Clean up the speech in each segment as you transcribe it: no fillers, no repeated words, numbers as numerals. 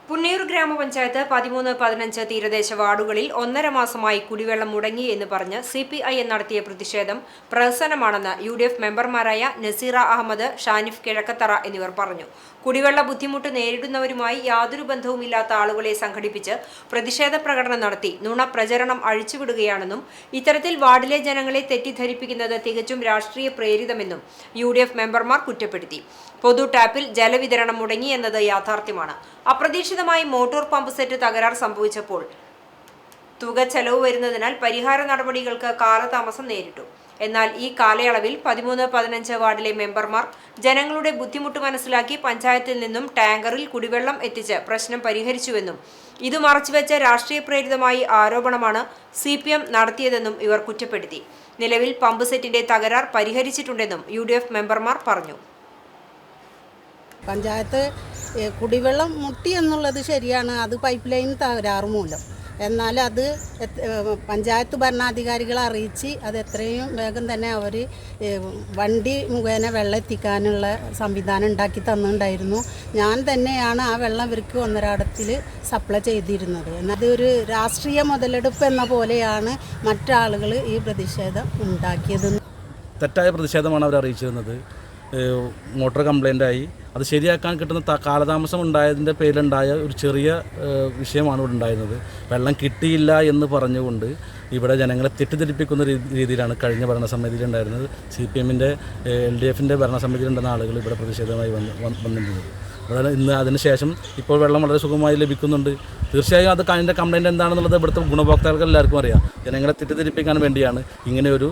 പുന്നയൂർ ഗ്രാമപഞ്ചായത്ത് 13-15 തീരദേശ വാർഡുകളിൽ 1.5 മാസമായി കുടിവെള്ളം മുടങ്ങി എന്ന് പറഞ്ഞ് CPIM നടത്തിയ പ്രതിഷേധം പ്രഹസനമാണെന്ന് UDF മെമ്പർമാരായ നസീറ അഹമ്മദ്, ഷാനിഫ് കിഴക്കത്തറ എന്നിവർ പറഞ്ഞു. കുടിവെള്ള ബുദ്ധിമുട്ട് നേരിടുന്നവരുമായി യാതൊരു ബന്ധവുമില്ലാത്ത ആളുകളെ സംഘടിപ്പിച്ച് പ്രതിഷേധ പ്രകടനം നടത്തി നുണ പ്രചരണം അഴിച്ചുവിടുകയാണെന്നും ഇത്തരത്തിൽ വാർഡിലെ ജനങ്ങളെ തെറ്റിദ്ധരിപ്പിക്കുന്നത് തികച്ചും രാഷ്ട്രീയ പ്രേരിതമെന്നും UDF മെമ്പർമാർ കുറ്റപ്പെടുത്തി. പൊതു ടാപ്പിൽ ജലവിതരണം മുടങ്ങി എന്നത് യാഥാർത്ഥ്യമാണ്. അപ്രതീക്ഷിതമായി മോട്ടോർ പമ്പ് സെറ്റ് തകരാർ സംഭവിച്ചപ്പോൾ തുക ചെലവ് വരുന്നതിനാൽ പരിഹാര നടപടികൾക്ക് കാലതാമസം നേരിട്ടു. എന്നാൽ ഈ കാലയളവിൽ 13-15 വാർഡിലെ മെമ്പർമാർ ജനങ്ങളുടെ ബുദ്ധിമുട്ട് മനസ്സിലാക്കി പഞ്ചായത്തിൽ നിന്നും ടാങ്കറിൽ കുടിവെള്ളം എത്തിച്ച് പ്രശ്നം പരിഹരിച്ചുവെന്നും ഇത് മറച്ചുവെച്ച രാഷ്ട്രീയ പ്രേരിതമായി ആരോപണമാണ് CPM നടത്തിയതെന്നും ഇവർ കുറ്റപ്പെടുത്തി. നിലവിൽ പമ്പ് സെറ്റിന്റെ തകരാർ പരിഹരിച്ചിട്ടുണ്ടെന്നും UDF മെമ്പർമാർ പറഞ്ഞു. പഞ്ചായത്ത് കുടിവെള്ളം മുട്ടി എന്നുള്ളത് ശരിയാണ്, അത് പൈപ്പ് ലൈൻ തകരാറ് മൂലം. എന്നാൽ അത് പഞ്ചായത്ത് ഭരണാധികാരികളെ അറിയിച്ച് അത് എത്രയും വേഗം തന്നെ അവർ വണ്ടി മുഖേന വെള്ളം എത്തിക്കാനുള്ള സംവിധാനം ഉണ്ടാക്കി തന്നിട്ടുണ്ടായിരുന്നു. ഞാൻ തന്നെയാണ് ആ വെള്ളം ഇവർക്ക് ഒന്നരാടത്തിൽ സപ്ലൈ ചെയ്തിരുന്നത്. അതൊരു രാഷ്ട്രീയ മുതലെടുപ്പ് എന്ന പോലെയാണ് മറ്റാളുകൾ ഈ പ്രതിഷേധം ഉണ്ടാക്കിയത്. തെറ്റായ പ്രതിഷേധമാണ് അവർ അറിയിച്ചിരുന്നത്. മോട്ടോർ കംപ്ലൈൻ്റായി അത് ശരിയാക്കാൻ കിട്ടുന്ന കാലതാമസം ഉണ്ടായതിൻ്റെ പേരിലുണ്ടായ ഒരു ചെറിയ വിഷയമാണ് ഇവിടെ ഉണ്ടായിരുന്നത്. വെള്ളം കിട്ടിയില്ല എന്ന് പറഞ്ഞുകൊണ്ട് ഇവിടെ ജനങ്ങളെ തെറ്റിദ്ധരിപ്പിക്കുന്ന രീതിയിലാണ് കഴിഞ്ഞ ഭരണസമിതിയിലുണ്ടായിരുന്നത്. CPM-ൻ്റെ LDF-ൻ്റെ ഭരണസമിതിയിലുണ്ടെന്ന ആളുകൾ ഇവിടെ പ്രതിഷേധമായി വന്നിരുന്നത്. ഇവിടെ ഇന്ന് അതിനുശേഷം ഇപ്പോൾ വെള്ളം വളരെ സുഖമായി ലഭിക്കുന്നുണ്ട്. തീർച്ചയായും അത് അതിൻ്റെ കംപ്ലൈൻറ്റ് എന്താണെന്നുള്ളത് ഇവിടുത്തെ ഗുണഭോക്താക്കൾക്ക് എല്ലാവർക്കും അറിയാം. ജനങ്ങളെ തെറ്റിദ്ധരിപ്പിക്കാൻ വേണ്ടിയാണ് ഇങ്ങനെ ഒരു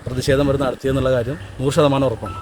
പ്രതിഷേധം അവർ നടത്തിയെന്നുള്ള കാര്യം 100% ഉറപ്പാണ്.